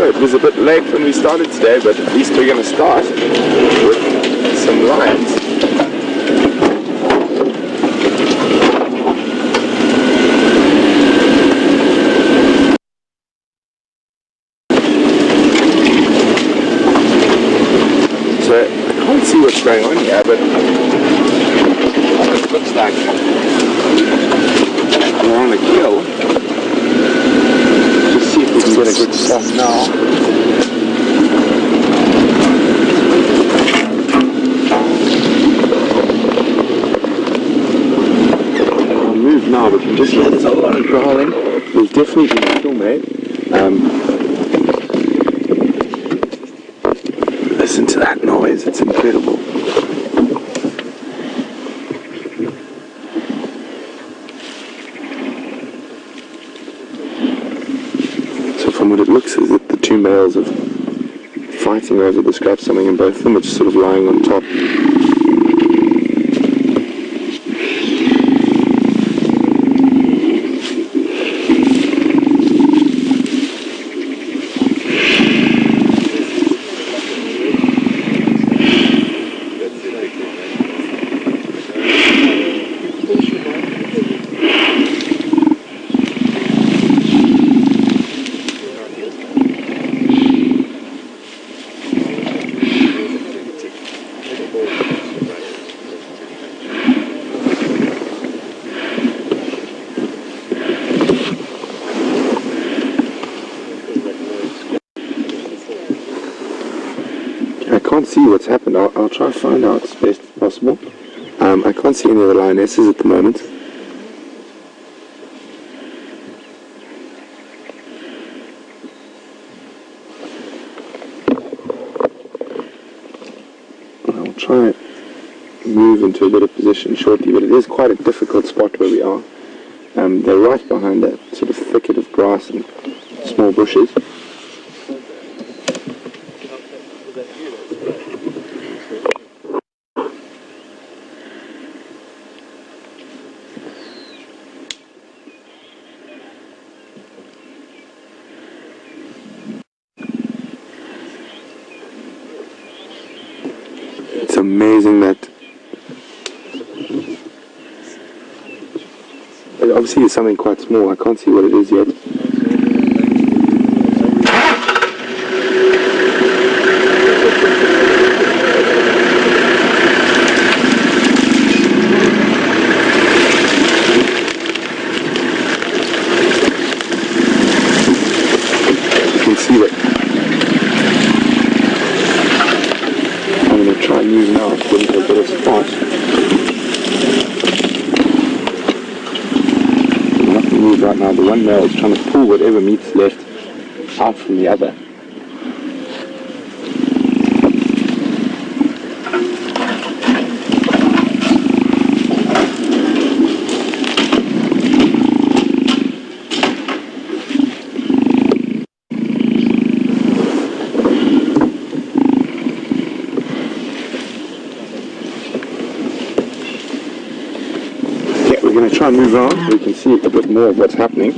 it was a bit late when we started today, but at least we're going to start with some lions. So I can't see what's going on here, but it looks like we're on a kill. Just see if we can get a good shot now. I'll move now, but you can just hear there's a lot of growling. There's definitely been a kill made. Listen to that noise, it's incredible. So from what it looks is that the two males are fighting over the scrap something, and both of them are just sort of lying on top. I can't see what's happened. I'll try to find out as best as possible. I can't see any of the lionesses at the moment. I'll try and move into a better position shortly, but it is quite a difficult spot where we are. They're right behind a sort of thicket of grass and small bushes. It's amazing that it obviously is something quite small. I can't see what it is yet. You can see that. I'm going to try and move now to get into a better spot. I'm not going to move right now. The one male is trying to pull whatever meat's left out from the other. We're going to try and move around so we can see a bit more of what's happening.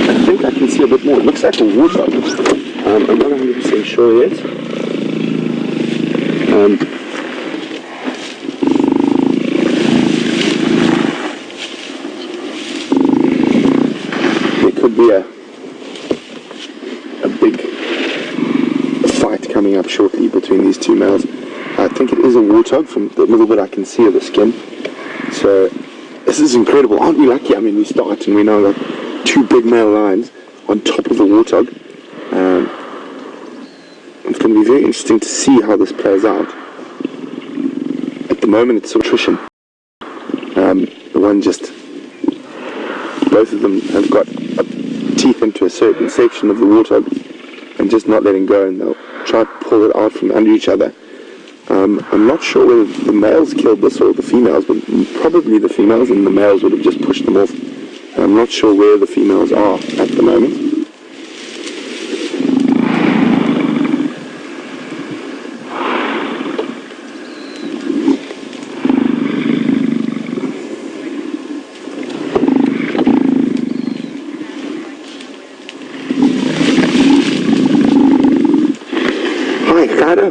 I think I can see a bit more. It looks like a warthog. I'm not 100% sure yet. There could be a big fight coming up shortly between these two males. I think it is a warthog from the little bit I can see of the skin. So this is incredible. Aren't we lucky? I mean, we start and we now got two big male lions on top of the warthog. It's going to be very interesting to see how this plays out. At the moment it's sort of attrition. The one just, both of them have got teeth into a certain section of the warthog and just not letting go, and they'll try to pull it out from under each other. I'm not sure whether the males killed this or the females, but probably the females, and the males would have just pushed them off. I'm not sure where the females are at the moment.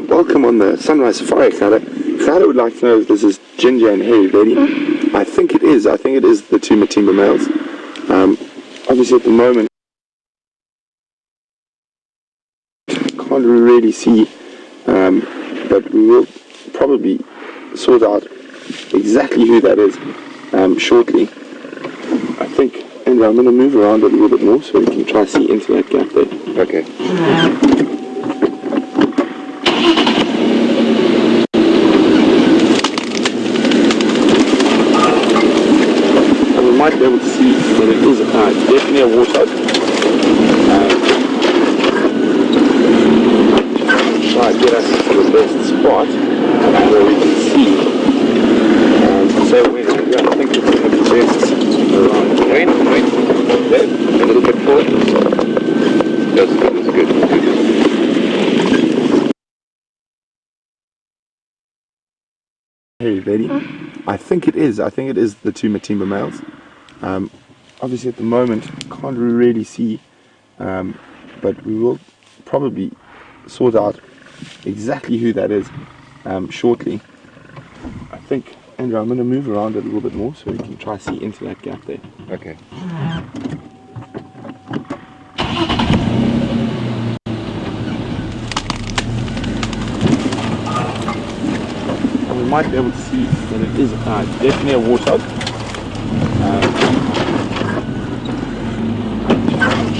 Welcome on the Sunrise Safari, Khada. Khada would like to know if this is Ginger and Hairy Betty. I think it is. I think it is the two Matimba males. Obviously at the moment, can't really see, but we will probably sort out exactly who that is shortly. I think, Andrew, I'm going to move around a little bit more so we can try to see into that gap there. Okay. Might be able to see that it is definitely a warthog. Try to get us to the best spot where we can see. So I think it's going to be best around. Wait, there, a little bit forward. That's good. Hey, Betty. I think it is the two Matimba males. Obviously at the moment can't really see, but we will probably sort out exactly who that is shortly. I think, Andrew, I'm going to move around a little bit more so we can try to see into that gap there. Okay. And we might be able to see that it is definitely a warthog.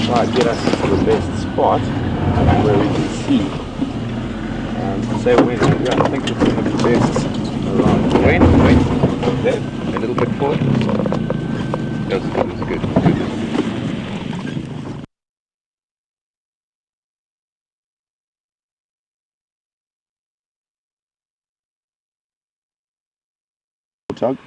Try to get us to the best spot where we can see. So I think it's going to be best around. Wait, there, a little bit forward. That's good. Warthog.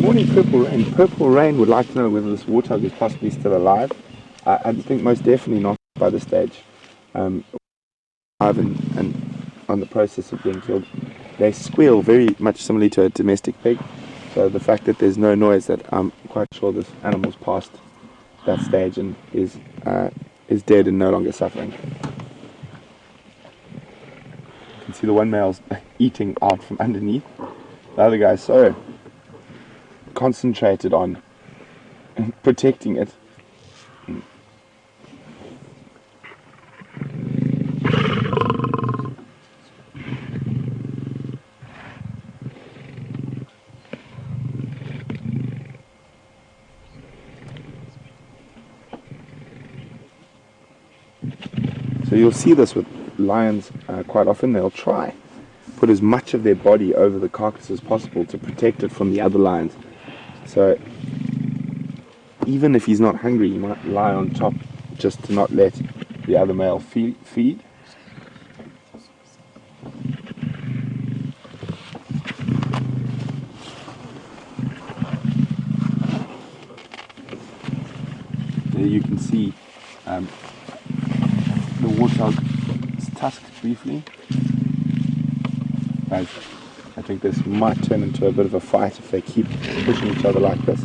Morning, Purple Rain. Purple Rain would like to know whether this warthog is possibly still alive. I think most definitely not by this stage. Alive and on the process of being killed. They squeal very much similarly to a domestic pig. So the fact that there's no noise, that I'm quite sure this animal's past that stage and is dead and no longer suffering. You can see the one male's eating out from underneath. The other guy's so concentrated on protecting it. So you'll see this with lions quite often. They'll try put as much of their body over the carcass as possible to protect it from the other lions. So even if he's not hungry, he might lie on top just to not let the other male feed. There you can see the warthog is tusked briefly. Guys, I think this might turn into a bit of a fight if they keep pushing each other like this.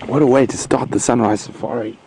What a way to start the Sunrise Safari.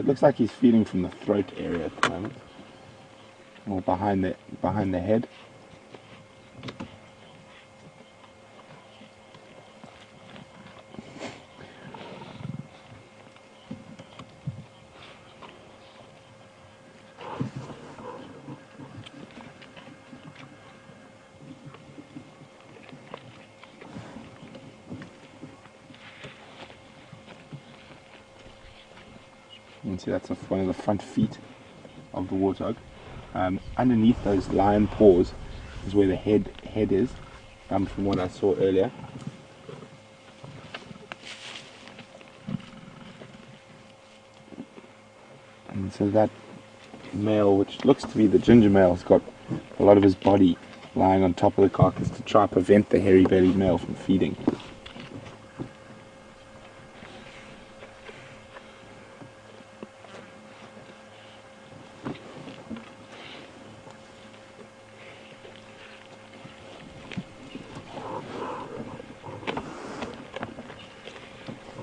it looks like he's feeding from the throat area at the moment, or behind the head. You can see that's one of the front feet of the warthog. Underneath those lion paws is where the head is, from what I saw earlier. And so that male, which looks to be the ginger male, has got a lot of his body lying on top of the carcass to try and prevent the hairy-bellied male from feeding.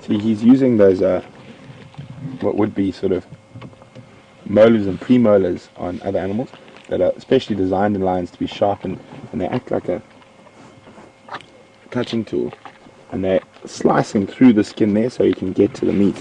See, he's using those what would be sort of molars and premolars on other animals that are especially designed in lions to be sharpened, and they act like a cutting tool, and they're slicing through the skin there so you can get to the meat.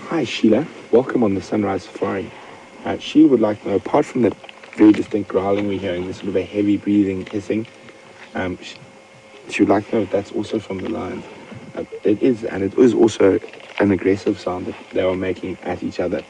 Hi Sheila, welcome on the Sunrise Safari. Sheila would like to know, apart from the very distinct growling we're hearing, there's sort of a heavy breathing, hissing, she would like to know if that's also from the lions. It is, and it is also an aggressive sound that they are making at each other.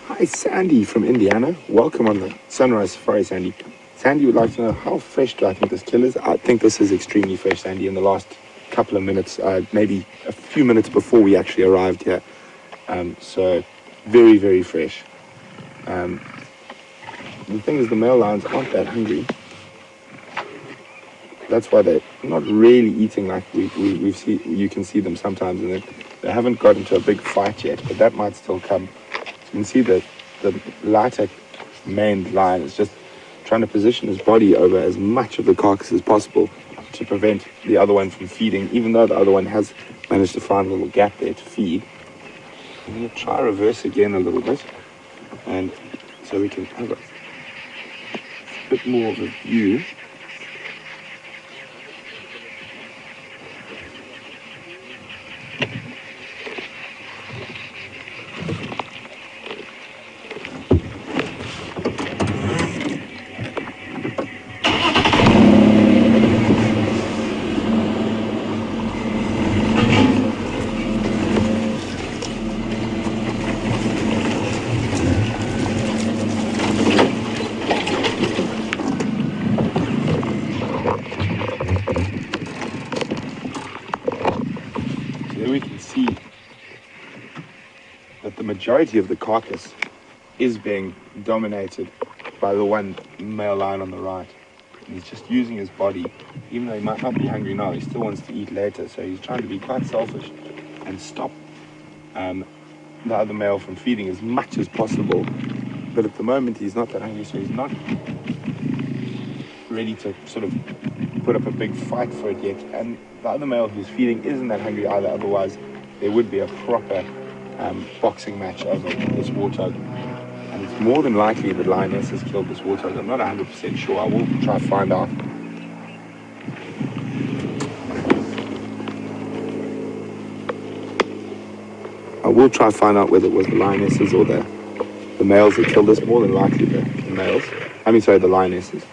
Hi Sandy from Indiana, welcome on the Sunrise Safari, Sandy. Sandy would like to know, how fresh do I think this kill is? I think this is extremely fresh, Sandy, in the last couple of minutes, maybe a few minutes before we actually arrived here. So very, very fresh. The thing is, the male lions aren't that hungry. That's why they're not really eating like we've seen. You can see them sometimes, and they haven't got into a big fight yet, but that might still come. You can see that the lighter maned lion is just trying to position his body over as much of the carcass as possible to prevent the other one from feeding, even though the other one has managed to find a little gap there to feed. I'm going to try reverse again a little bit, and so we can have a bit more of a view. We can see that the majority of the carcass is being dominated by the one male lion on the right. And he's just using his body, even though he might not be hungry now, he still wants to eat later, so he's trying to be quite selfish and stop the other male from feeding as much as possible but at the moment he's not that hungry, so he's not ready to sort of put up a big fight for it yet. And the other male who's feeding isn't that hungry either, otherwise there would be a proper boxing match over this warthog. And it's more than likely the lioness has killed this warthog. I'm not 100% sure. I will try to find out. I will try to find out whether it was the lionesses or the males that killed us. More than likely the males. The lionesses.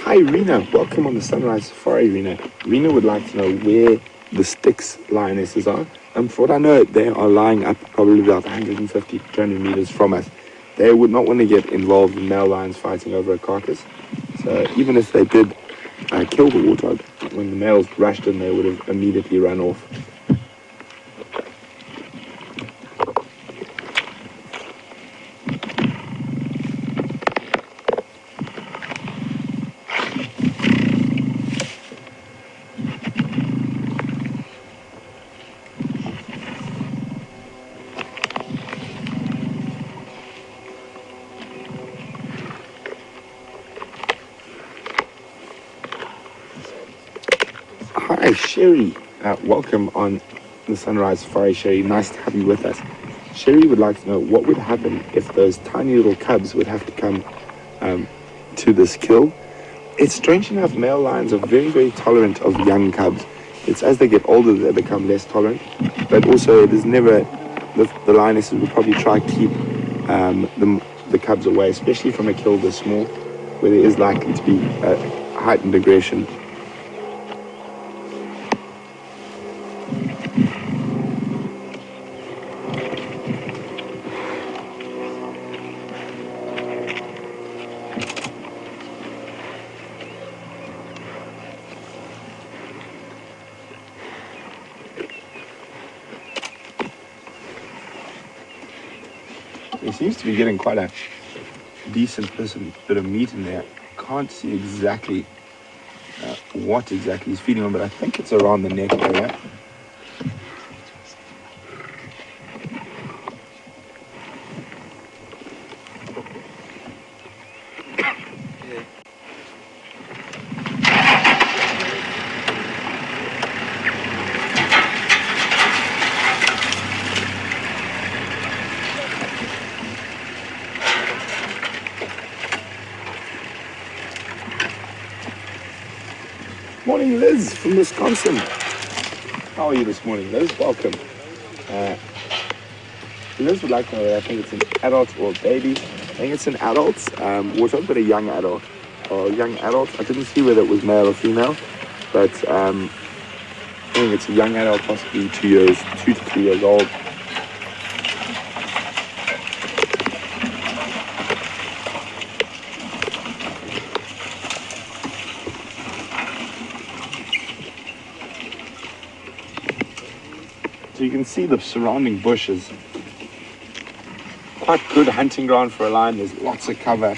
Hi Rena, welcome on the Sunrise Safari, Rena. Rena would like to know where the Styx lionesses are. For what I know, they are lying up probably about 150, 200 meters from us. They would not want to get involved in male lions fighting over a carcass. So even if they did kill the warthog, when the males rushed in, they would have immediately run off. Hi Sherry, welcome on the Sunrise Safari, Sherry. Nice to have you with us. Sherry would like to know what would happen if those tiny little cubs would have to come to this kill. It's strange enough, male lions are very, very tolerant of young cubs. It's as they get older they become less tolerant, but also there's never, the lionesses would probably try to keep the cubs away, especially from a kill this small, where there is likely to be heightened aggression. He seems to be getting quite a decent bit of meat in there. Can't see exactly what exactly he's feeding on, but I think it's around the neck area. Morning, Liz from Wisconsin. How are you this morning, Liz? Welcome. Liz would like to know whether I think it's an adult or a baby. I think it's an adult, warthog, but a young adult. Or young adult. I didn't see whether it was male or female, but I think it's a young adult, possibly 2 to 3 years old. So you can see the surrounding bushes. Quite good hunting ground for a lion. There's lots of cover.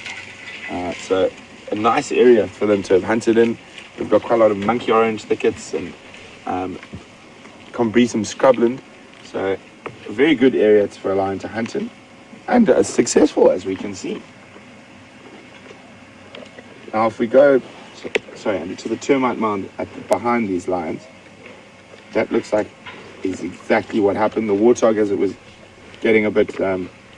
So a nice area for them to have hunted in. We've got quite a lot of monkey orange thickets and Combretum scrubland. So a very good area for a lion to hunt in. And successful, as we can see. Now if we go, sorry Andy, to the termite mound behind these lions, that looks like is exactly what happened. The warthog, as it was getting a bit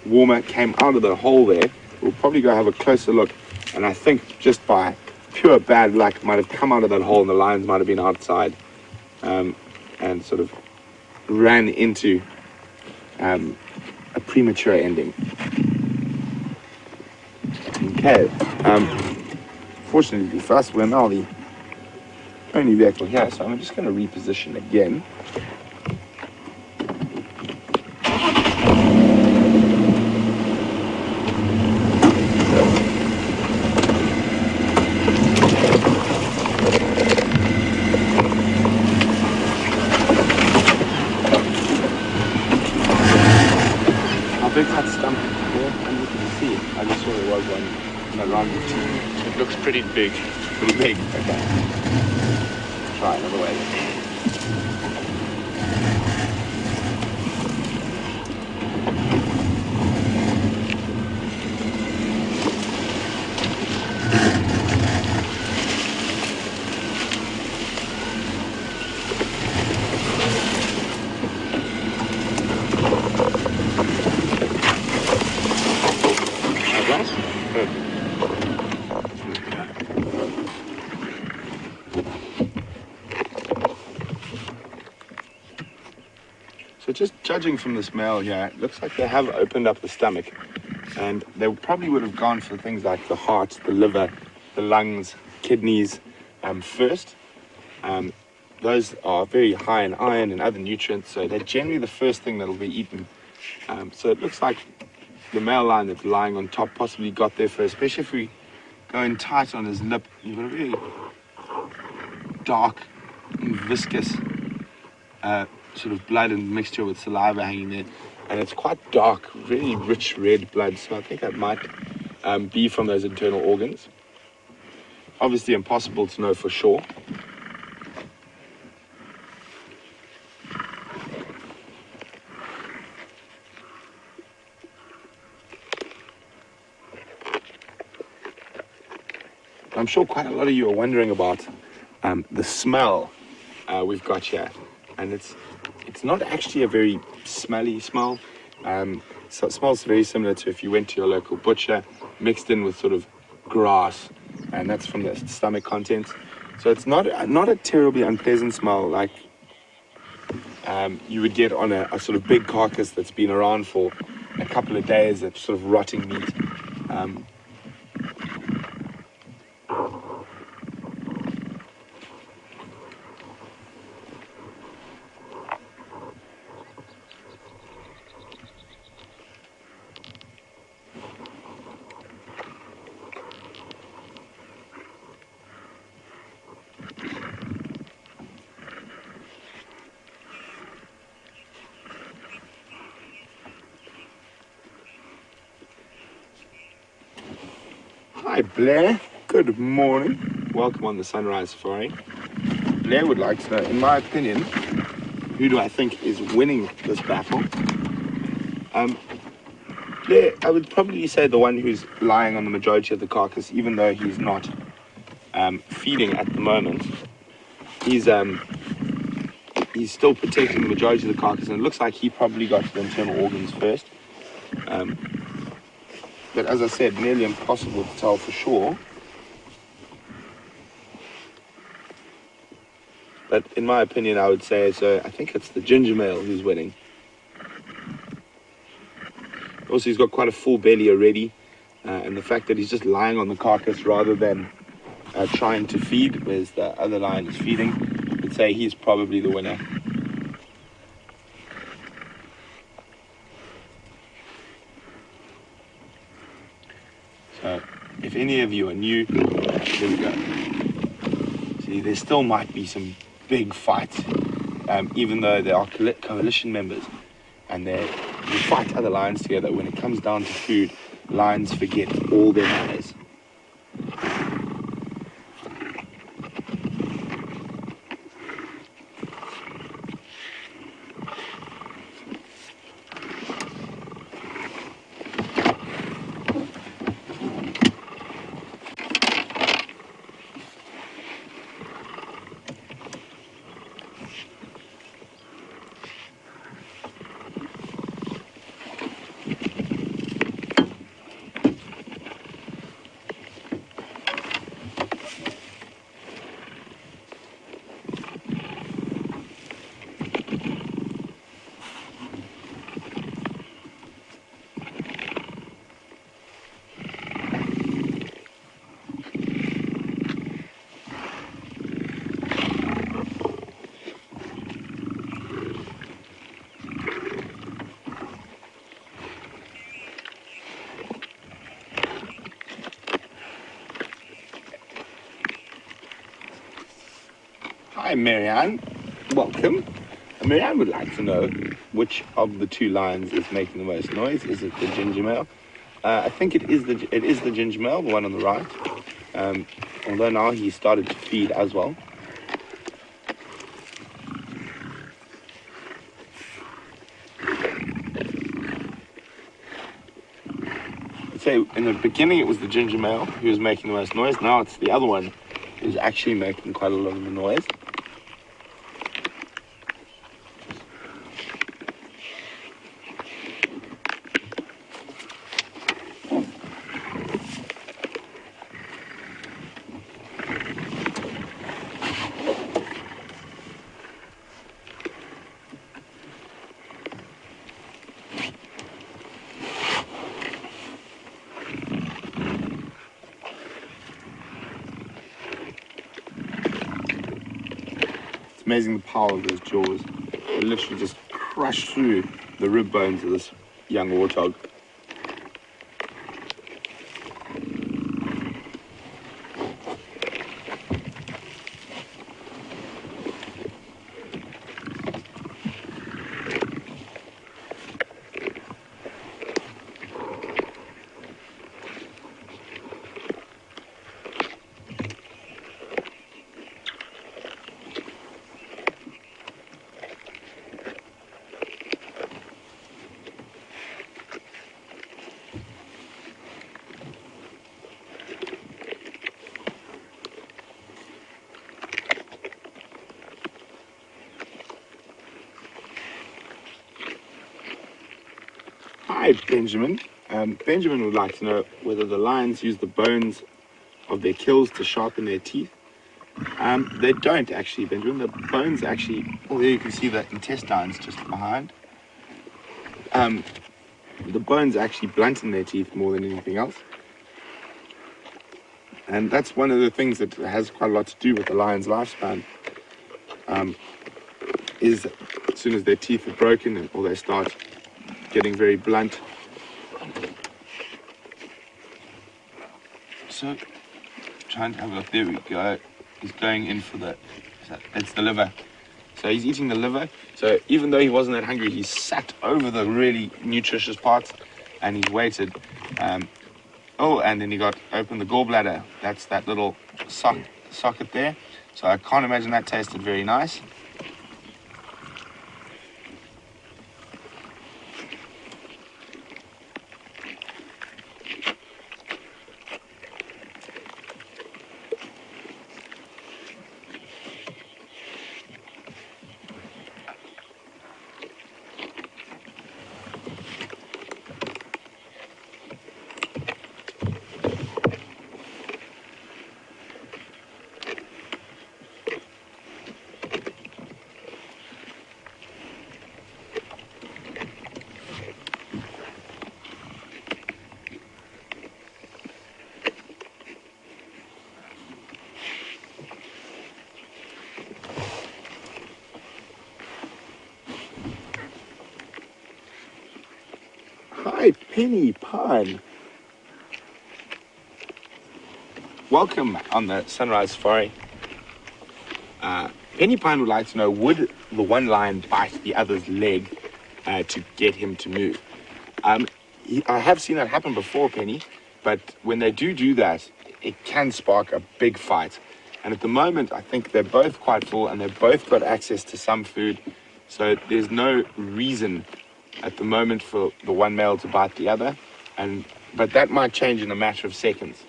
warmer, came out of the hole there we'll probably go have a closer look. And I think just by pure bad luck, it might have come out of that hole and the lions might have been outside, and sort of ran into a premature ending. Okay. Fortunately for us, we're now the only vehicle here, so I'm just going to reposition again. How big's that stump? Yeah, I'm looking to see. I just saw there was one around the team. It looks pretty big. Pretty big. Okay. Try another way. So just judging from the smell here, it looks like they have opened up the stomach, and they probably would have gone for things like the heart, the liver, the lungs, kidneys first. Those are very high in iron and other nutrients, so they're generally the first thing that'll be eaten. So it looks like the male lion that's lying on top possibly got there first, especially if we go in tight on his lip. You've got a very dark and viscous sort of blood and mixture with saliva hanging there, and it's quite dark, really rich red blood, so I think that might be from those internal organs. Obviously impossible to know for sure. I'm sure quite a lot of you are wondering about the smell we've got here, and it's not actually a very smelly smell. So it smells very similar to if you went to your local butcher, mixed in with sort of grass, and that's from the stomach contents. So it's not a terribly unpleasant smell like you would get on a sort of big carcass that's been around for a couple of days, that's sort of rotting meat. Hi Blair, good morning. Welcome on the Sunrise Safari. Blair would like to know, in my opinion, who do I think is winning this battle? Blair, I would probably say the one who's lying on the majority of the carcass, even though he's not feeding at the moment. He's still protecting the majority of the carcass, and it looks like he probably got to the internal organs first. But as I said, nearly impossible to tell for sure. But in my opinion, I would say, so I think it's the ginger male who's winning. Also, he's got quite a full belly already, and the fact that he's just lying on the carcass rather than trying to feed, whereas the other lion is feeding, I would say he's probably the winner. So, if any of you are new, there we go. See, there still might be some big fights, even though they are coalition members, and they fight other lions together. When it comes down to food, lions forget all their manners. Hi, Marianne. Welcome. Marianne would like to know which of the two lions is making the most noise. Is it the ginger male? I think it is the ginger male, the one on the right. Although now he's started to feed as well. So in the beginning it was the ginger male who was making the most noise. Now it's the other one who's actually making quite a lot of the noise. Amazing the power of those jaws. They literally just crush through the rib bones of this young warthog. Hi, Benjamin. Benjamin would like to know whether the lions use the bones of their kills to sharpen their teeth. They don't actually, Benjamin. The bones actually, well, there you can see the intestines just behind. The bones actually blunten their teeth more than anything else. And that's one of the things that has quite a lot to do with the lion's lifespan. Is as soon as their teeth are broken or they start getting very blunt. So, trying to have a look. There we go. He's going in for it's the liver. So he's eating the liver. So even though he wasn't that hungry, he sat over the really nutritious parts and he waited. Oh, and then he got open the gallbladder. That's that little socket there. So I can't imagine that tasted very nice. Hi, Penny Pine. Welcome on the Sunrise Safari. Penny Pine would like to know, would the one lion bite the other's leg to get him to move? I have seen that happen before, Penny, but when they do that, it can spark a big fight. And at the moment, I think they're both quite full and they've both got access to some food. So there's no reason at the moment for the one male to bite the other, but that might change in a matter of seconds.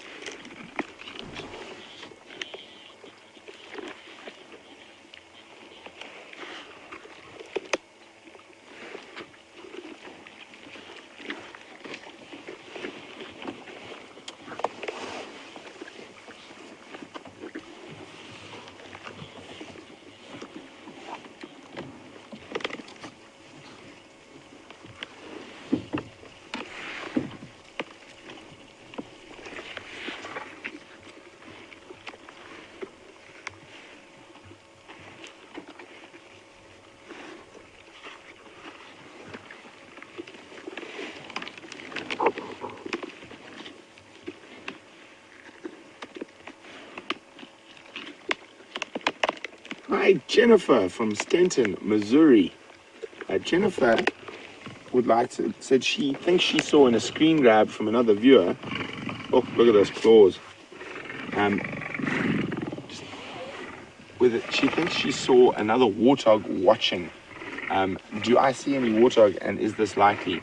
Hi, Jennifer from Stanton, Missouri. Jennifer would like to, said she thinks she saw in a screen grab from another viewer. Oh, look at those claws. She thinks she saw another warthog watching. Do I see any warthog, and is this likely?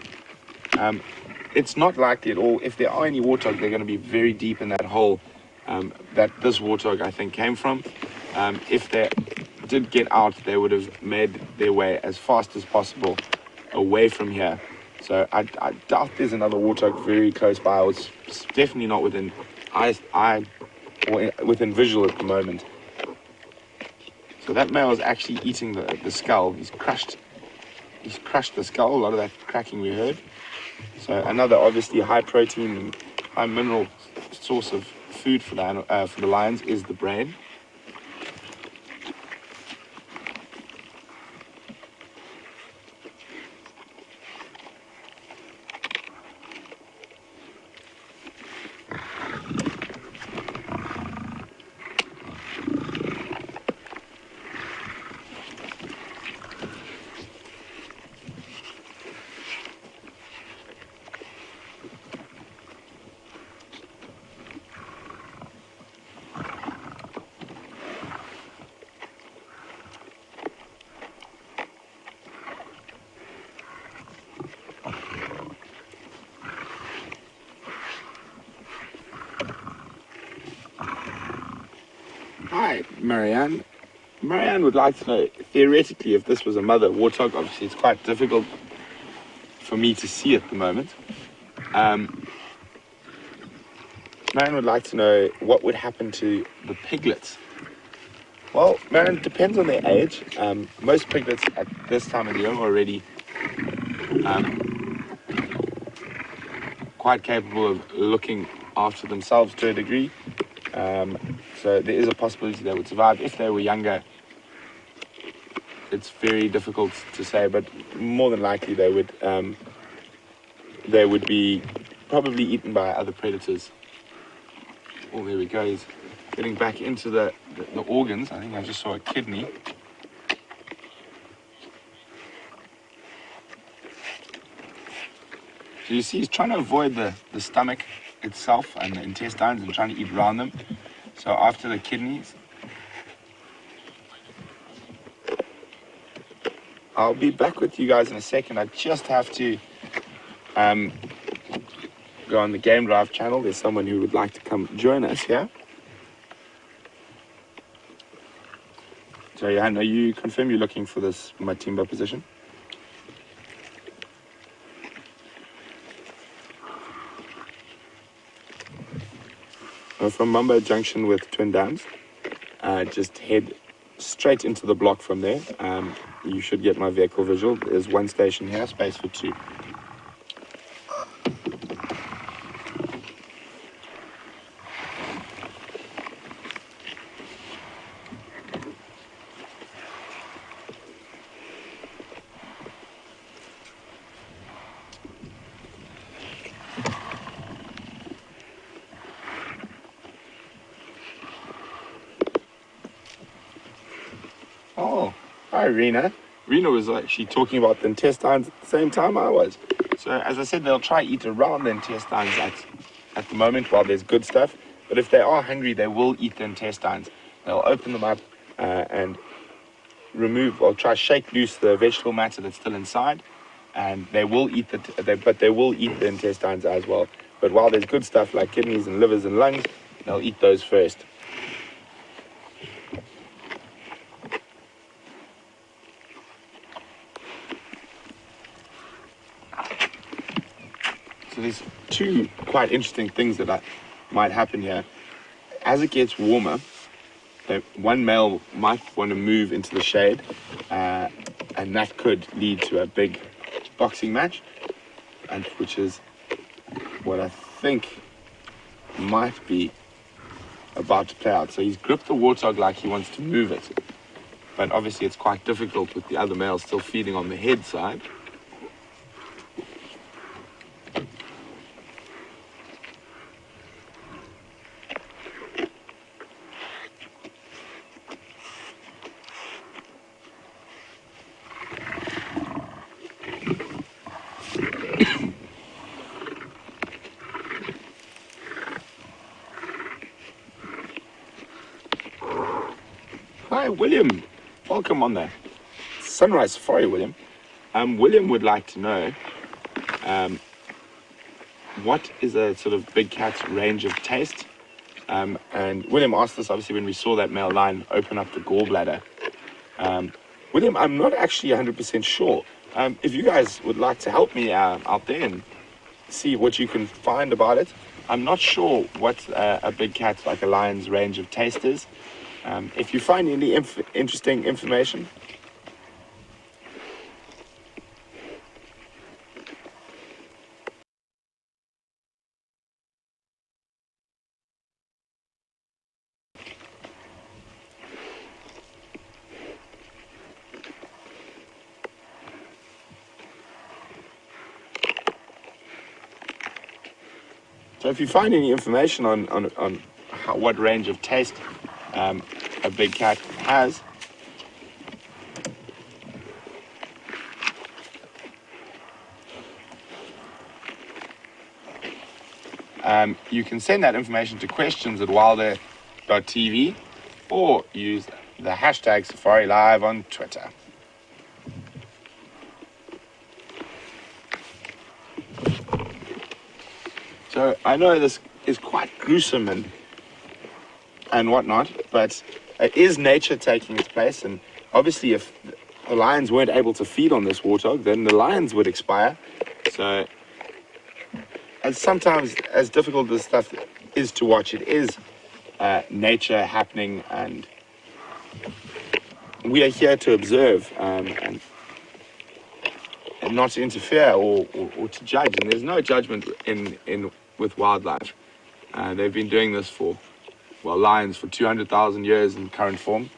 It's not likely at all. If there are any warthog, they're going to be very deep in that hole that this warthog, I think, came from. If they did get out, they would have made their way as fast as possible away from here. So I doubt there's another warthog very close by. It's definitely not within eye or within visual at the moment. So that male is actually eating the skull. He's crushed the skull. A lot of that cracking we heard. So another obviously high protein and high mineral source of food for the lions is the brain. Hi, Marianne. Marianne would like to know, theoretically, if this was a mother warthog. Obviously, it's quite difficult for me to see at the moment. Marianne would like to know what would happen to the piglets. Well, Marianne, it depends on their age. Most piglets at this time of the year are already quite capable of looking after themselves to a degree. So there is a possibility they would survive. If they were younger, it's very difficult to say, but more than likely they would be probably eaten by other predators. Oh, there we go. He's getting back into the organs. I think I just saw a kidney. So you see, he's trying to avoid the stomach itself and the intestines and trying to eat around them. So after the kidneys, I'll be back with you guys in a second. I just have to go on the Game Drive channel. There's someone who would like to come join us here. So Johan, are you confirm you're looking for this Matimba position? From Mumbo Junction with Twin Dams, just head straight into the block from there. You should get my vehicle visual. There's one station here, space for two. Oh, hi Rena. Rena was actually talking about the intestines at the same time I was. So as I said, they'll try to eat around the intestines at the moment while there's good stuff. But if they are hungry, they will eat the intestines. They'll open them up and remove or try to shake loose the vegetable matter that's still inside. And they will eat they will eat the intestines as well. But while there's good stuff like kidneys and livers and lungs, they'll eat those first. So there's two quite interesting things that might happen here. As it gets warmer, one male might want to move into the shade, and that could lead to a big boxing match, and which is what I think might be about to play out. So he's gripped the warthog like he wants to move it, but obviously it's quite difficult with the other male still feeding on the head side. Hi, William. Welcome on the Sunrise Safari, William. William would like to know what is a sort of big cat's range of taste. And William asked us, obviously, when we saw that male lion open up the gallbladder. William, I'm not actually 100% sure. If you guys would like to help me out there and see what you can find about it, I'm not sure what a big cat like a lion's range of taste is. If you find any interesting information, so if you find any information on what range of taste a big cat has, you can send that information to questions@wildearth.tv or use the hashtag Safari Live on Twitter. So I know this is quite gruesome and whatnot, but it is nature taking its place, and obviously if the lions weren't able to feed on this warthog, then the lions would expire. So sometimes as difficult as stuff is to watch, it is nature happening, and we are here to observe and not to interfere or to judge. And there's no judgment with wildlife. They've been doing this for, well, lions for 200,000 years in current form.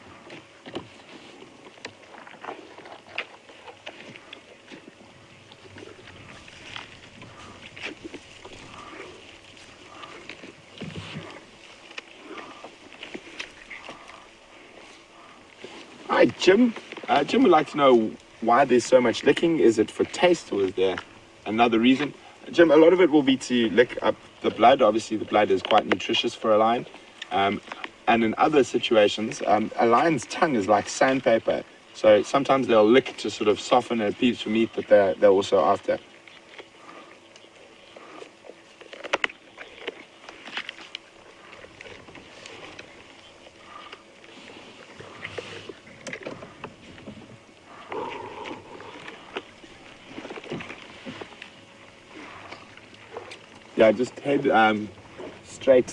Hi, Jim. Jim would like to know why there's so much licking. Is it for taste, or is there another reason? Jim, a lot of it will be to lick up the blood. Obviously, the blood is quite nutritious for a lion. And in other situations, a lion's tongue is like sandpaper. So sometimes they'll lick to sort of soften a piece of meat that they're also after. Yeah, just head straight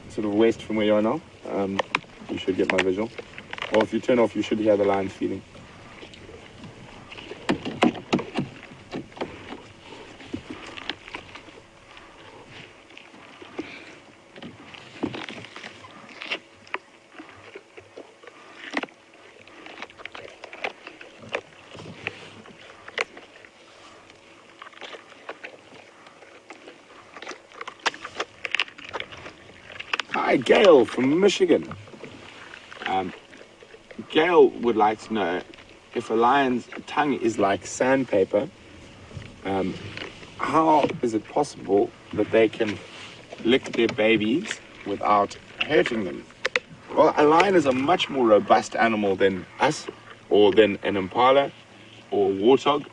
sort of west from where you are now. You should get my visual. Or if you turn off, you should hear the lions feeding. Hi, Gail from Michigan. Gail would like to know if a lion's tongue is like sandpaper, how is it possible that they can lick their babies without hurting them? Well, a lion is a much more robust animal than us, or than an impala or warthog.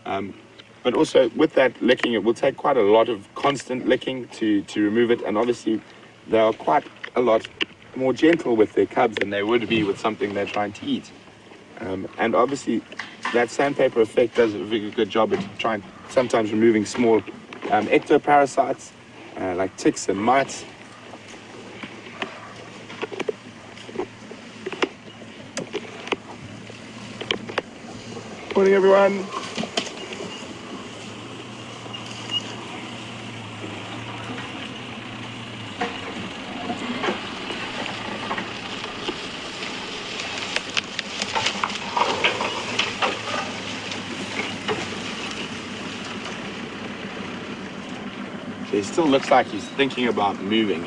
But also with that licking, it will take quite a lot of constant licking to remove it, and obviously they are quite a lot more gentle with their cubs than they would be with something they're trying to eat. And obviously that sandpaper effect does a very good job at trying, sometimes removing small ectoparasites like ticks and mites. Morning, everyone. He still looks like he's thinking about moving,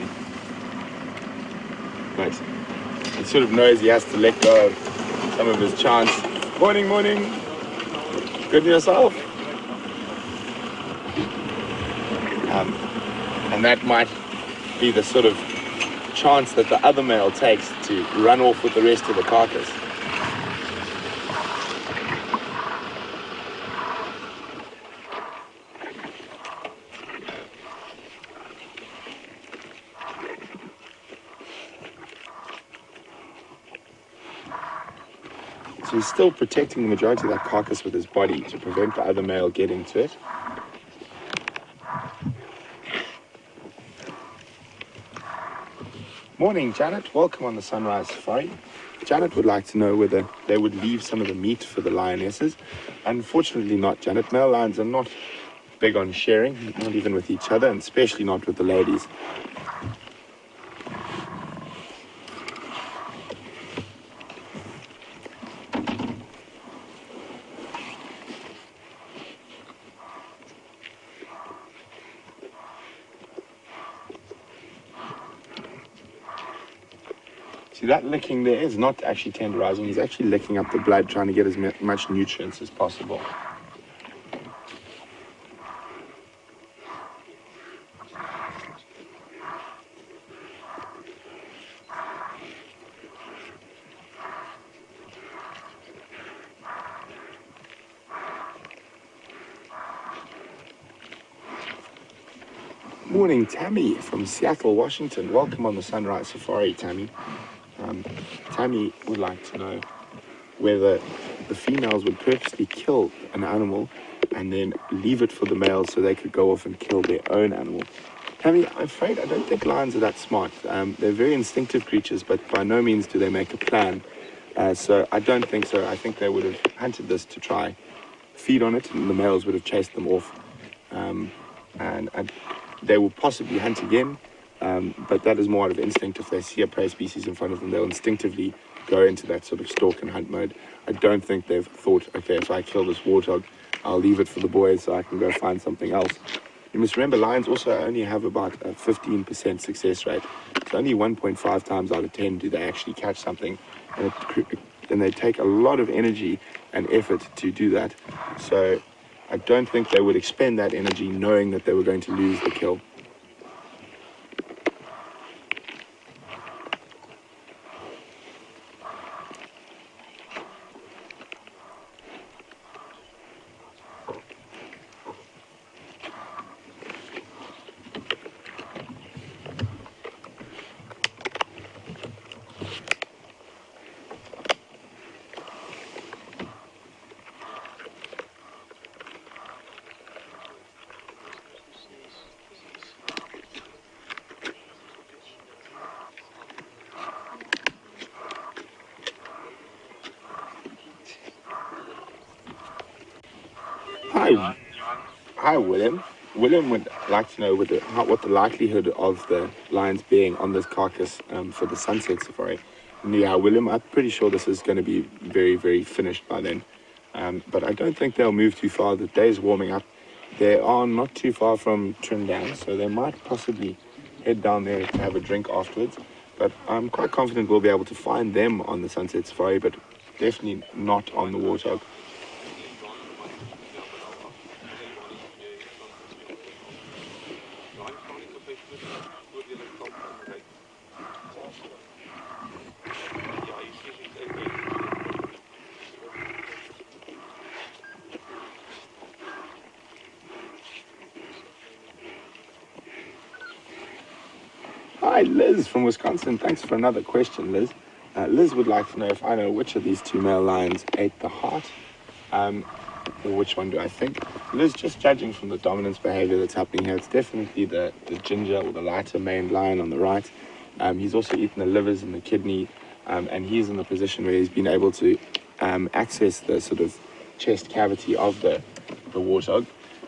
but he sort of knows he has to let go of some of his chance. Morning, morning. Good to yourself? And that might be the sort of chance that the other male takes to run off with the rest of the carcass. So he's still protecting the majority of that carcass with his body to prevent the other male getting to it. Morning, Janet. Welcome on the Sunrise Safari. Janet would like to know whether they would leave some of the meat for the lionesses. Unfortunately not, Janet. Male lions are not big on sharing, not even with each other, and especially not with the ladies. See, that licking there is not actually tenderizing. He's actually licking up the blood, trying to get as much nutrients as possible. Morning, Tammy from Seattle, Washington. Welcome on the Sunrise Safari, Tammy. Tammy would like to know whether the females would purposely kill an animal and then leave it for the males so they could go off and kill their own animal. Tammy, I'm afraid I don't think lions are that smart. They're very instinctive creatures, but by no means do they make a plan. So I don't think so. I think they would have hunted this to try feed on it, and the males would have chased them off. And they will possibly hunt again, but that is more out of instinct. If they see a prey species in front of them, they'll instinctively go into that sort of stalk and hunt mode. I don't think they've thought, okay, if I kill this warthog, I'll leave it for the boys so I can go find something else. You must remember, lions also only have about a 15% success rate. So only 1.5 times out of 10 do they actually catch something. And they take a lot of energy and effort to do that. So I don't think they would expend that energy knowing that they were going to lose the kill. Hi, William. William would like to know what the likelihood of the lions being on this carcass for the sunset safari. And yeah, William, I'm pretty sure this is going to be very, very finished by then. But I don't think they'll move too far. The day's warming up. They are not too far from Trinidad, so they might possibly head down there to have a drink afterwards. But I'm quite confident we'll be able to find them on the sunset safari, but definitely not on the warthog. Hi, Liz from Wisconsin. Thanks for another question, Liz. Liz would like to know if I know which of these two male lions ate the heart, or which one do I think. Liz, just judging from the dominance behavior that's happening here, it's definitely the ginger or the lighter maned lion on the right. He's also eaten the livers and the kidney, and he's in the position where he's been able to access the sort of chest cavity of the warthog.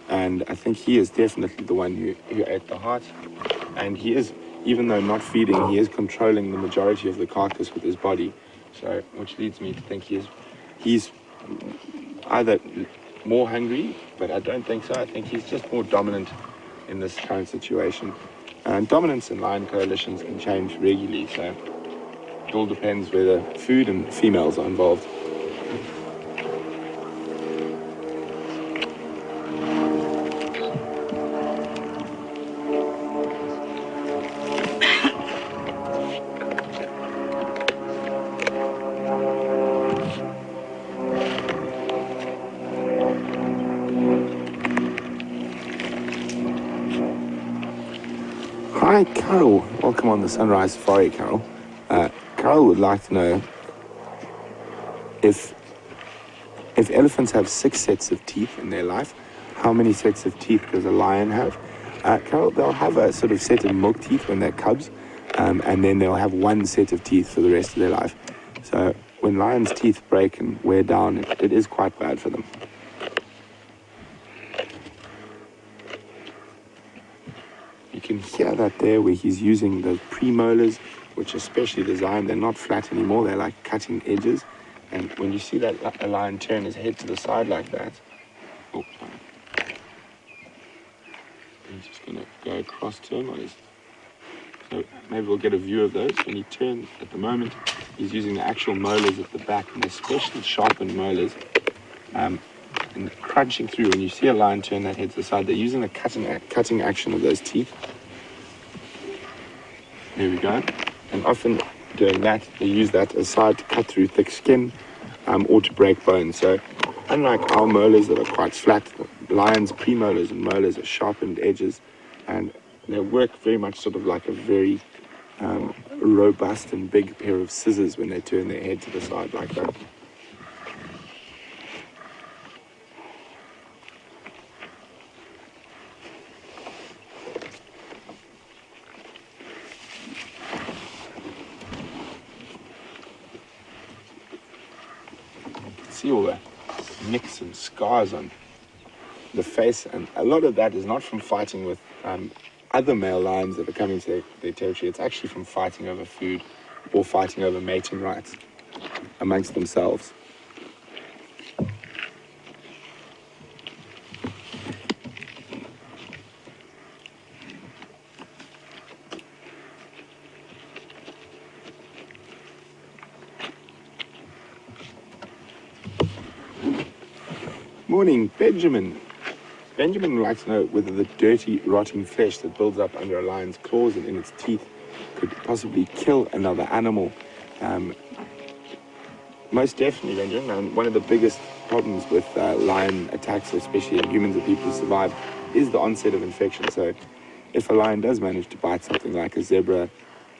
And I think he is definitely the one who ate the heart. And he is, even though not feeding, he is controlling the majority of the carcass with his body. So, which leads me to think he's either more hungry, but I don't think so. I think he's just more dominant in this current situation. And dominance in lion coalitions can change regularly, so it all depends whether food and females are involved. Hi, Carol. Welcome on the Sunrise Safari, Carol. Carol would like to know if elephants have 6 sets of teeth in their life, how many sets of teeth does a lion have? Carol, they'll have a sort of set of milk teeth when they're cubs, and then they'll have 1 set of teeth for the rest of their life. So when lions' teeth break and wear down, it is quite bad for them. You can hear that there where he's using those premolars, which are specially designed. They're not flat anymore, they're like cutting edges. And when you see that a lion turn his head to the side like that, oh, sorry. He's just going to go across turn-wise. So maybe we'll get a view of those. When he turns, at the moment, he's using the actual molars at the back, and they're specially sharpened molars. And crunching through. When you see a lion turn that head to the side, they're using the cutting action of those teeth. There we go. And often doing that, they use that aside to cut through thick skin or to break bones. So unlike our molars that are quite flat, the lion's premolars and molars are sharpened edges, and they work very much sort of like a very robust and big pair of scissors when they turn their head to the side like that. See all the nicks and scars on the face, and a lot of that is not from fighting with other male lions that are coming to their territory. It's actually from fighting over food or fighting over mating rights amongst themselves. Morning, Benjamin. Benjamin would like to know whether the dirty, rotting flesh that builds up under a lion's claws and in its teeth could possibly kill another animal. Most definitely, Benjamin. And one of the biggest problems with lion attacks, especially in humans or people who survive, is the onset of infection. So if a lion does manage to bite something like a zebra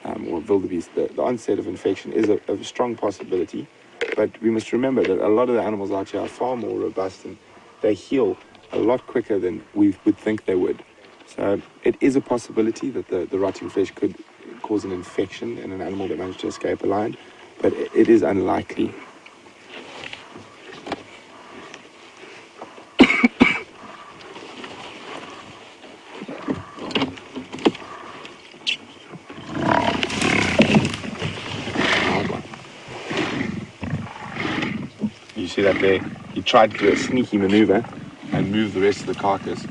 or wildebeest, the onset of infection is a strong possibility. But we must remember that a lot of the animals out here are far more robust, and they heal a lot quicker than we would think they would. So it is a possibility that the rotting flesh could cause an infection in an animal that managed to escape a lion, but it is unlikely. You see that there? He tried to do a sneaky maneuver and move the rest of the carcass.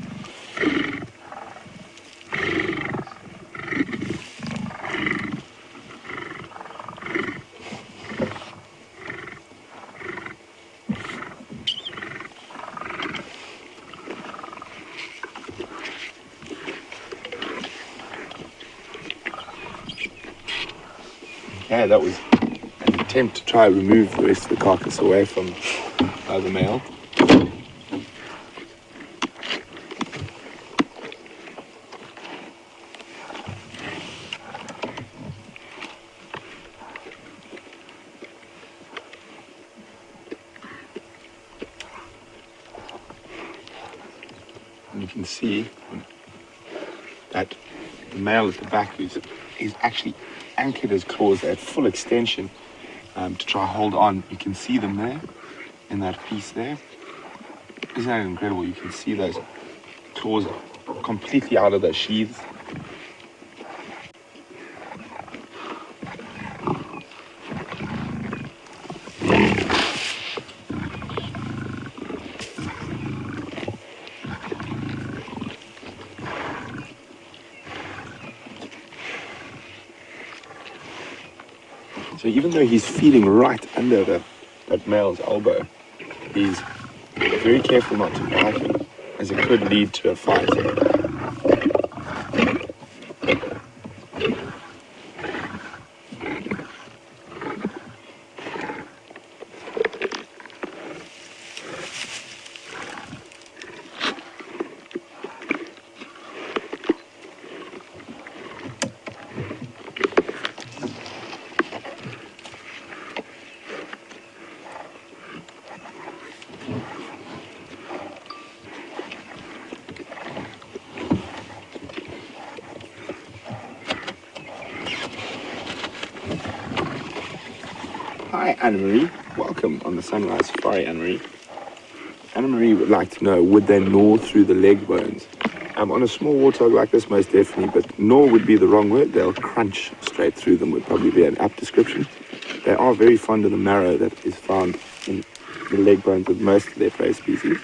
Okay, that was an attempt to try and remove the rest of the carcass away from the male. And you can see that the male at the back is actually anchored his claws at full extension to try to hold on. You can see them there in that piece there. Isn't that incredible? You can see those claws completely out of their sheaths. So even though he's feeding right under that male's elbow, he's very careful not to bite him, as it could lead to a fight. Hi, Anna-Marie. Welcome on the Sunrise Safari, Anna-Marie. Anna-Marie would like to know, would they gnaw through the leg bones? On a small warthog like this, most definitely, but gnaw would be the wrong word. They'll crunch straight through them, would probably be an apt description. They are very fond of the marrow that is found in the leg bones of most of their prey species.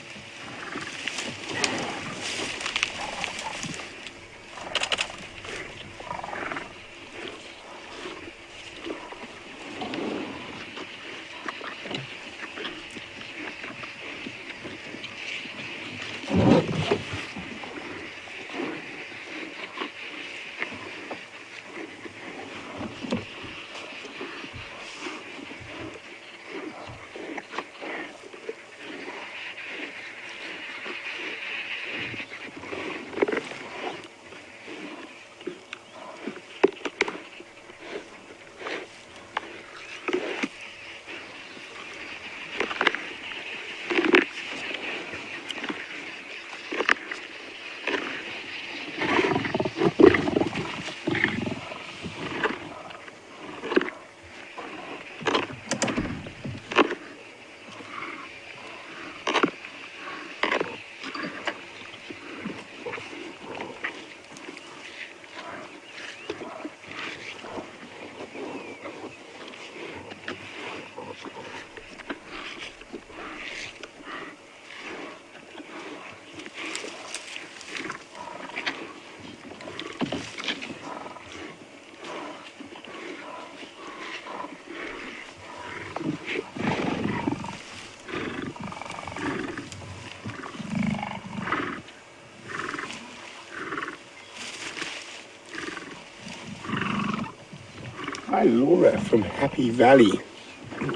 Hi, Laura from Happy Valley.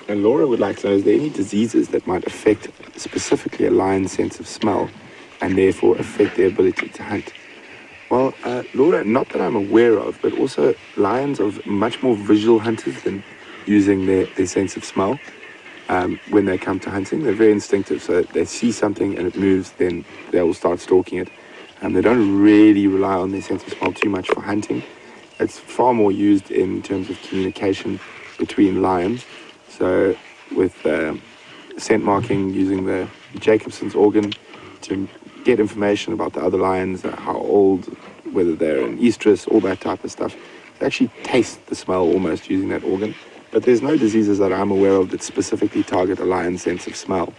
And Laura would like to know, is there any diseases that might affect specifically a lion's sense of smell and therefore affect their ability to hunt? Well, Laura, not that I'm aware of, but also lions are much more visual hunters than using their sense of smell. When they come to hunting, they're very instinctive, so they see something and it moves, then they will start stalking it. They don't really rely on their sense of smell too much for hunting. It's far more used in terms of communication between lions. So with scent marking, using the Jacobson's organ to get information about the other lions, how old, whether they're an estrus, all that type of stuff. They actually taste the smell almost using that organ. But there's no diseases that I'm aware of that specifically target a lion's sense of smell.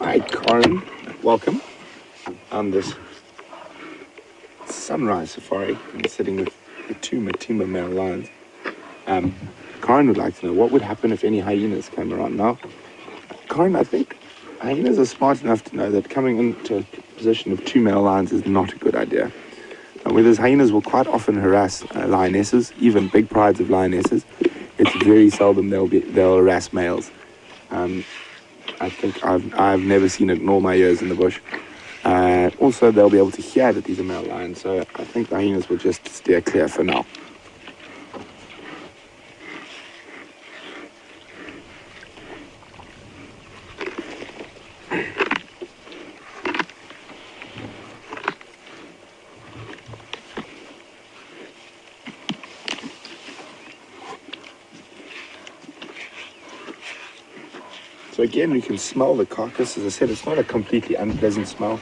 Hi, Corin. Welcome on this Sunrise Safari. I'm sitting with the two Matimba male lions. Corin would like to know what would happen if any hyenas came around. Now, Corin, I think hyenas are smart enough to know that coming into a position of two male lions is not a good idea. Whereas hyenas will quite often harass lionesses, even big prides of lionesses, it's very seldom they'll harass males. I think I've never seen it in all my years in the bush. Also, they'll be able to hear that these are male lions, so I think the hyenas will just steer clear for now. So again, you can smell the carcass. As I said, it's not a completely unpleasant smell.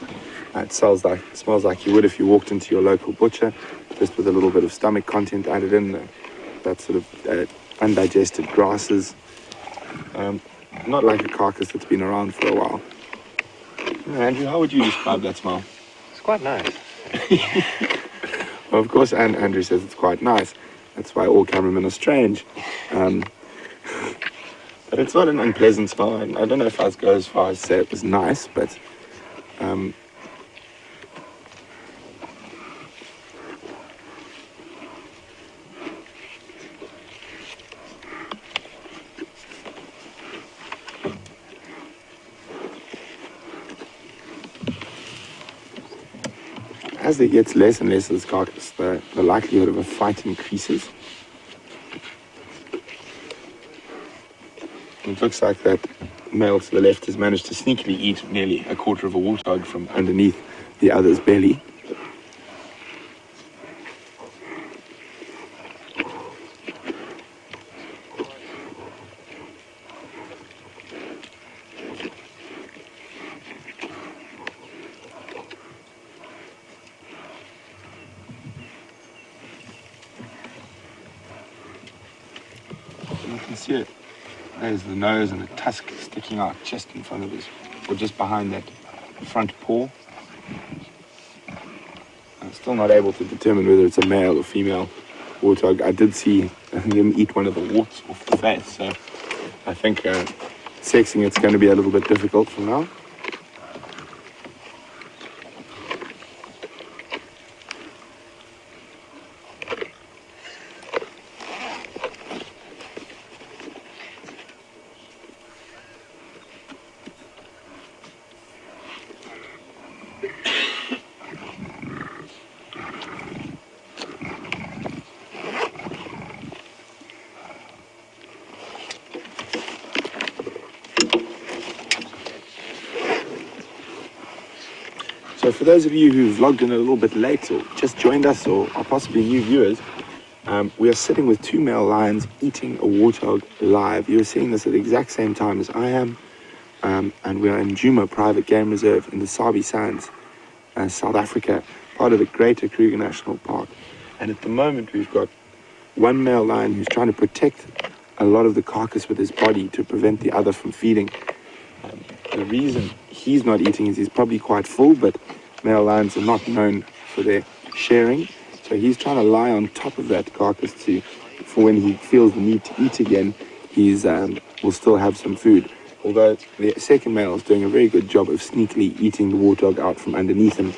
It smells like you would if you walked into your local butcher, just with a little bit of stomach content added in, that sort of undigested grasses. Not like a carcass that's been around for a while. Andrew, how would you describe that smell? It's quite nice. Well, of course, Andrew says it's quite nice. That's why all cameramen are strange. But it's not an unpleasant smell. I don't know if I'd go as far as say it was nice, but as there gets less and less of this carcass, the likelihood of a fight increases. It looks like that male to the left has managed to sneakily eat nearly a quarter of a warthog from underneath the other's belly. You can see it. There's the nose and the tusk sticking out just in front of his, or just behind that front paw. I'm still not able to determine whether it's a male or female warthog. I did see him eat one of the warts off the face, so I think sexing it's going to be a little bit difficult for now. So for those of you who've logged in a little bit late or just joined us or are possibly new viewers, we are sitting with two male lions eating a warthog live. You're seeing this at the exact same time as I am, and we are in Djuma Private Game Reserve in the Sabi Sands, South Africa, part of the Greater Kruger National Park. And at the moment we've got one male lion who's trying to protect a lot of the carcass with his body to prevent the other from feeding. The reason he's not eating is he's probably quite full, but male lions are not known for their sharing. So he's trying to lie on top of that carcass for when he feels the need to eat again, he's will still have some food. Although the second male is doing a very good job of sneakily eating the warthog out from underneath him.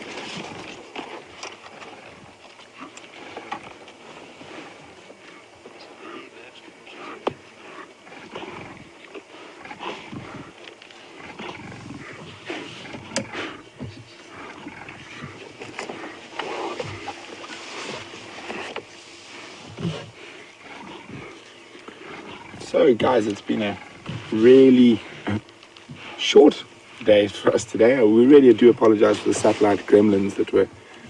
So guys, it's been a really short day for us today. We really do apologize for the satellite gremlins that were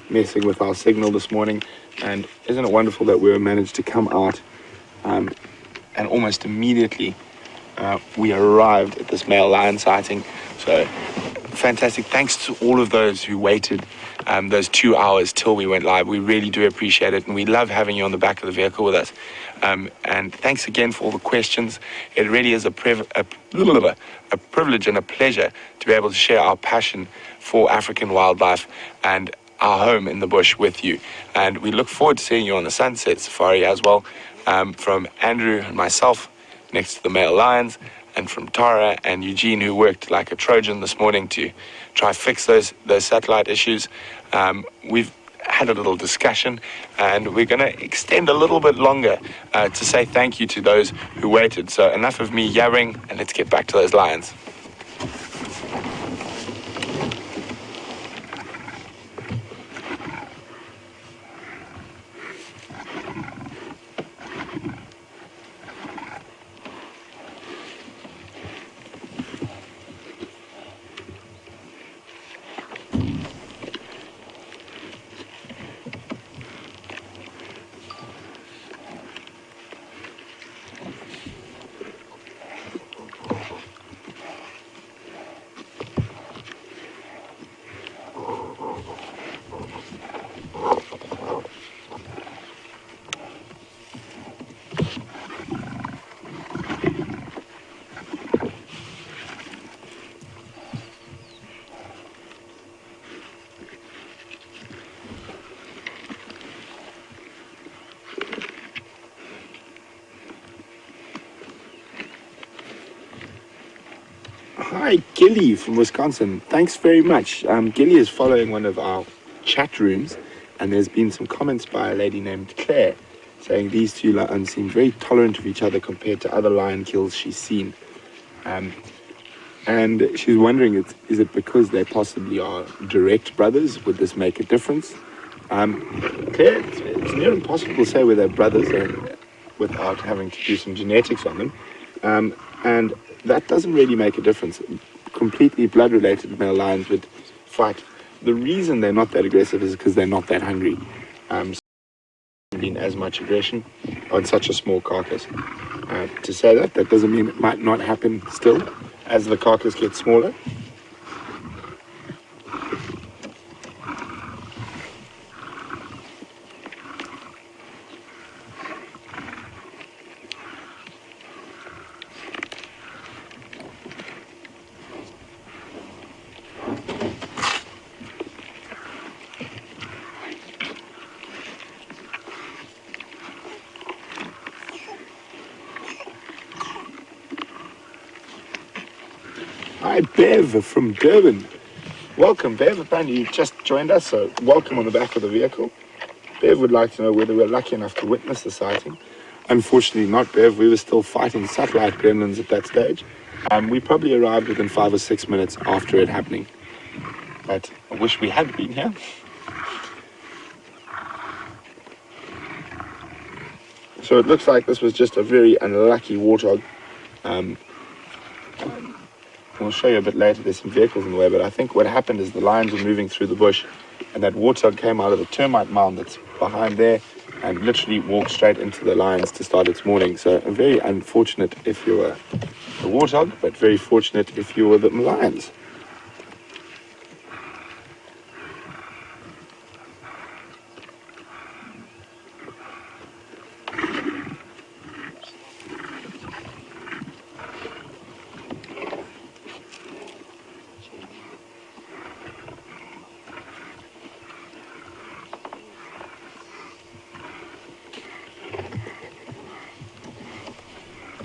messing with our signal this morning. And isn't it wonderful that we managed to come out and almost immediately we arrived at this male lion sighting. So fantastic. Thanks to all of those who waited those 2 hours till we went live. We really do appreciate it, and we love having you on the back of the vehicle with us. And thanks again for all the questions. It really is a privilege and a pleasure to be able to share our passion for African wildlife and our home in the bush with you. And we look forward to seeing you on the sunset safari as well, from Andrew and myself next to the male lions, and from Tara and Eugene, who worked like a Trojan this morning to try fix those satellite issues. We've had a little discussion, and we're going to extend a little bit longer to say thank you to those who waited. So enough of me yabbering, and let's get back to those lions. Hi, Gilly from Wisconsin. Thanks very much. Gilly is following one of our chat rooms, and there's been some comments by a lady named Claire saying these two lions seem very tolerant of each other compared to other lion kills she's seen. And she's wondering, is it because they possibly are direct brothers? Would this make a difference? Claire, it's near impossible to say whether they're brothers without having to do some genetics on them. And that doesn't really make a difference. Completely blood-related male lions would fight. The reason they're not that aggressive is because they're not that hungry. Been as much aggression on such a small carcass. To say that doesn't mean it might not happen still as the carcass gets smaller. Hi, Bev from Durban. Welcome, Bev. Apparently you just joined us, so welcome on the back of the vehicle. Bev would like to know whether we're lucky enough to witness the sighting. Unfortunately not, Bev. We were still fighting satellite gremlins at that stage. We probably arrived within 5 or 6 minutes after it happening. But I wish we had been here. So it looks like this was just a very unlucky warthog. We'll show you a bit later, there's some vehicles in the way, but I think what happened is the lions were moving through the bush and that warthog came out of the termite mound that's behind there and literally walked straight into the lions to start its morning. So very unfortunate if you were the warthog, but very fortunate if you were the lions.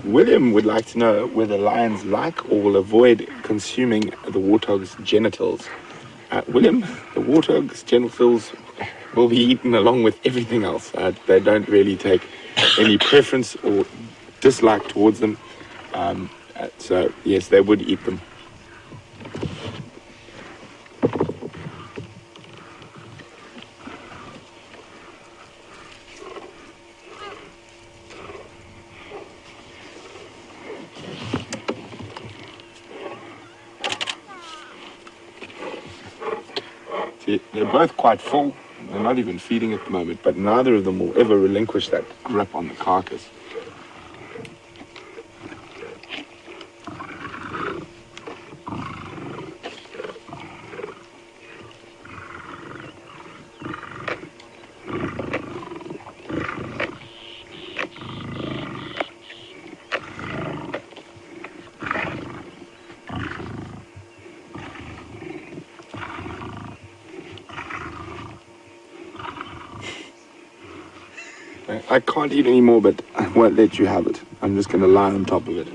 William would like to know whether lions like or will avoid consuming the warthog's genitals. William, the warthog's genitals will be eaten along with everything else. They don't really take any preference or dislike towards them. So yes, they would eat them. See, they're both quite full. They're not even feeding at the moment, but neither of them will ever relinquish that grip on the carcass. I can't eat anymore, but I won't let you have it. I'm just going to lie on top of it.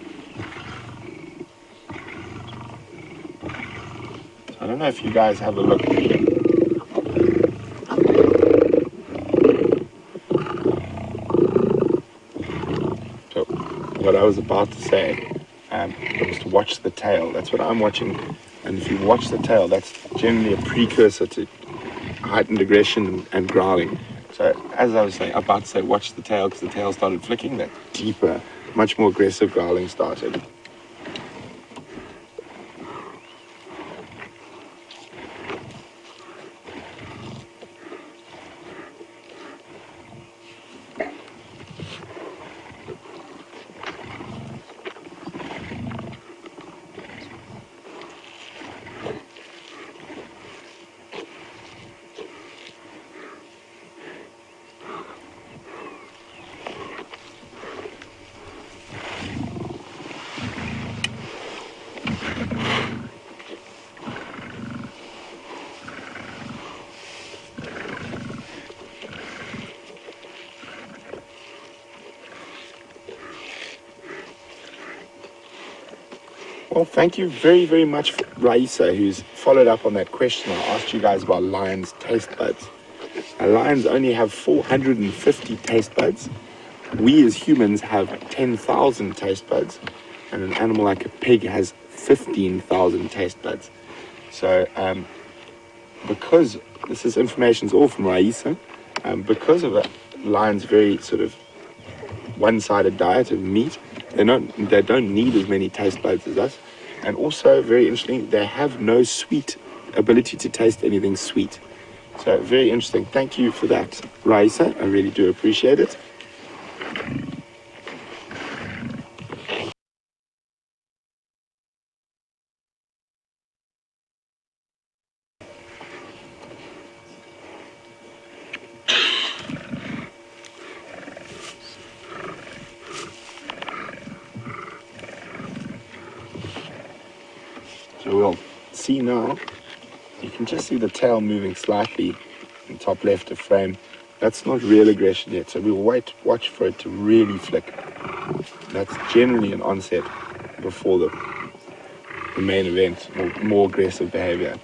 So I don't know if you guys have a look. So what I was about to say was to watch the tail. That's what I'm watching. And if you watch the tail, that's generally a precursor to heightened aggression and growling. So as I was about to say, watch the tail, because the tail started flicking, that deeper, much more aggressive growling started. Well, thank you very, very much, Raisa, who's followed up on that question. I asked you guys about lions' taste buds. Lions only have 450 taste buds. We as humans have 10,000 taste buds, and an animal like a pig has 15,000 taste buds. So because this is information's all from Raisa. Because of a lion's very sort of one-sided diet of meat, they don't need as many taste buds as us. And also, very interesting, they have no sweet ability to taste anything sweet. So very interesting. Thank you for that, Raisa. I really do appreciate it. So we'll see now. You can just see the tail moving slightly in the top left of frame. That's not real aggression yet, so we'll watch for it to really flick. That's generally an onset before the main event, or more aggressive behavior.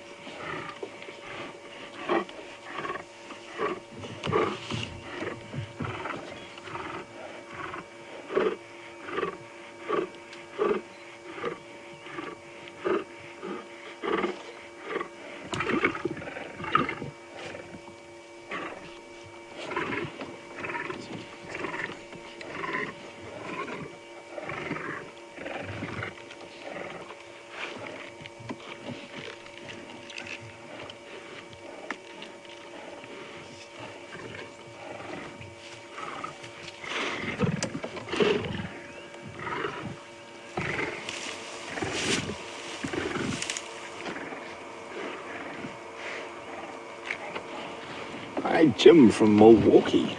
Hi, Jim from Milwaukee.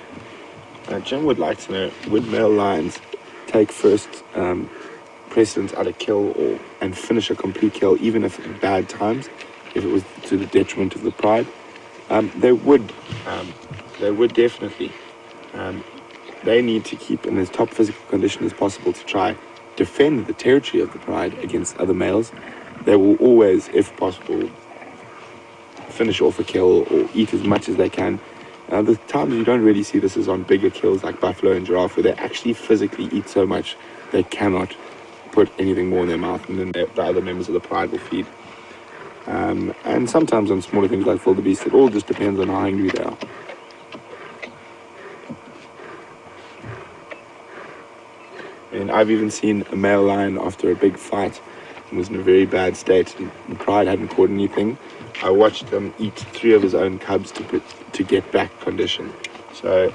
Jim would like to know, would male lions take first precedence at a kill and finish a complete kill, even if at bad times, if it was to the detriment of the pride? They would definitely. They need to keep in as top physical condition as possible to try defend the territory of the pride against other males. They will always, if possible, finish off a kill or eat as much as they can. The times you don't really see this is on bigger kills like buffalo and giraffe, where they actually physically eat so much they cannot put anything more in their mouth, and then the other members of the pride will feed. And sometimes on smaller things like wildebeest, it all just depends on how hungry they are. And I've even seen a male lion after a big fight and was in a very bad state, and the pride hadn't caught anything. I watched him eat 3 of his own cubs to get back condition. So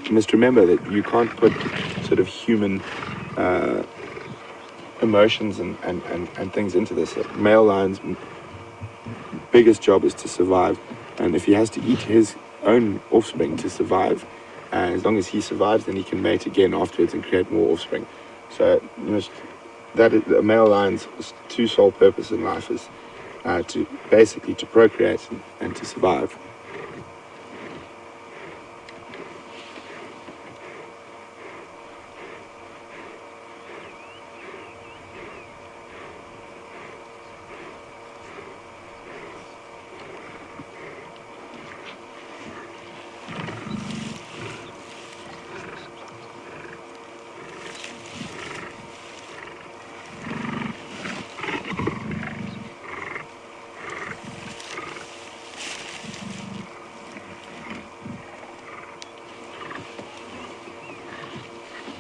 you must remember that you can't put sort of human emotions and things into this. A male lion's biggest job is to survive, and if he has to eat his own offspring to survive, as long as he survives, then he can mate again afterwards and create more offspring. So you know, that is, a male lion's two sole purpose in life is to basically to procreate and to survive.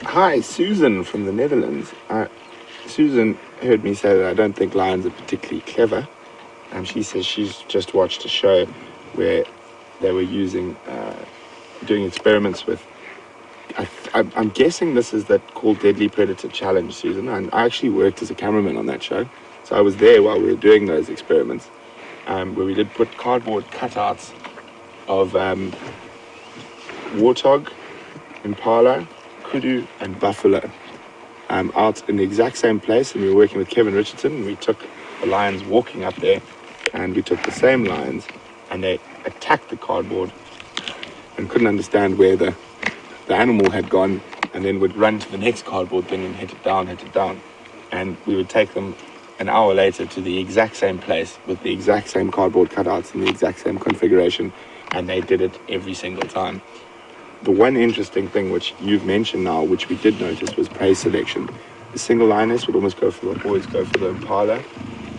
Hi, Susan from the Netherlands. Susan heard me say that I don't think lions are particularly clever. She says she's just watched a show where they were doing experiments with, I'm guessing this is that called Deadly Predator Challenge, Susan. And I actually worked as a cameraman on that show. So I was there while we were doing those experiments, where we did put cardboard cutouts of warthog, impala, kudu and buffalo out in the exact same place, and we were working with Kevin Richardson, and we took the lions walking up there, and we took the same lions and they attacked the cardboard and couldn't understand where the animal had gone, and then would run to the next cardboard thing and hit it down, and we would take them an hour later to the exact same place with the exact same cardboard cutouts in the exact same configuration, and they did it every single time. The one interesting thing which you've mentioned now, which we did notice, was prey selection. The single lioness would always go for the impala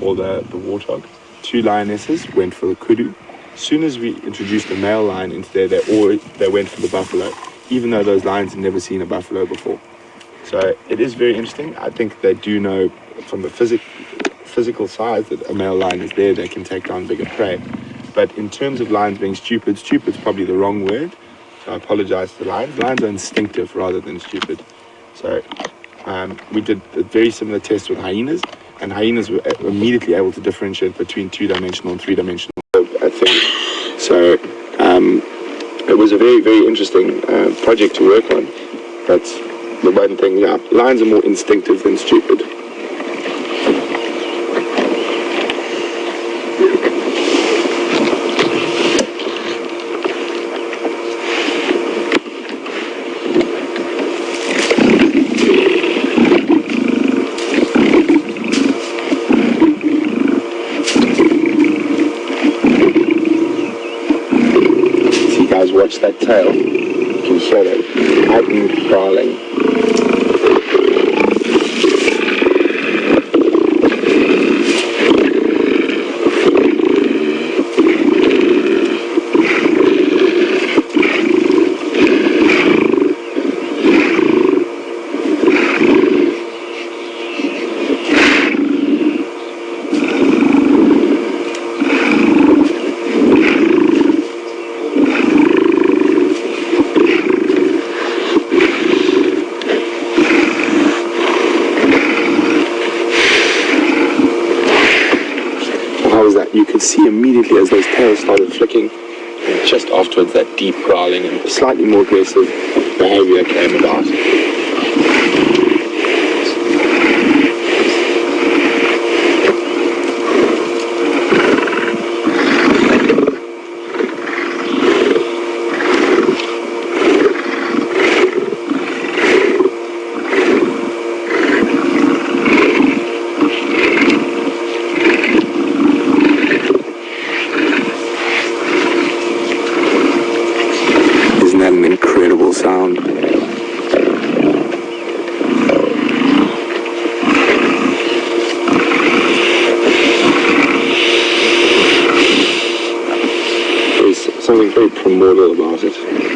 or the warthog. 2 lionesses went for the kudu, As soon as we introduced the male lion into there, they went for the buffalo, even though those lions had never seen a buffalo before. So it is very interesting. I think they do know from the physical size that a male lion is there, they can take down bigger prey. But in terms of lions being stupid, stupid's probably the wrong word. So I apologize to the lions. Lions are instinctive rather than stupid. So we did a very similar test with hyenas, and hyenas were immediately able to differentiate between 2-dimensional and 3-dimensional, I think. So it was a very, very interesting project to work on. But the one thing, yeah, lions are more instinctive than stupid. Watch that tail. You can hear that heightened growling. You could see immediately as those tails started flicking, and just afterwards that deep growling and slightly more aggressive behavior came about. An incredible sound. There's something very primordial about it.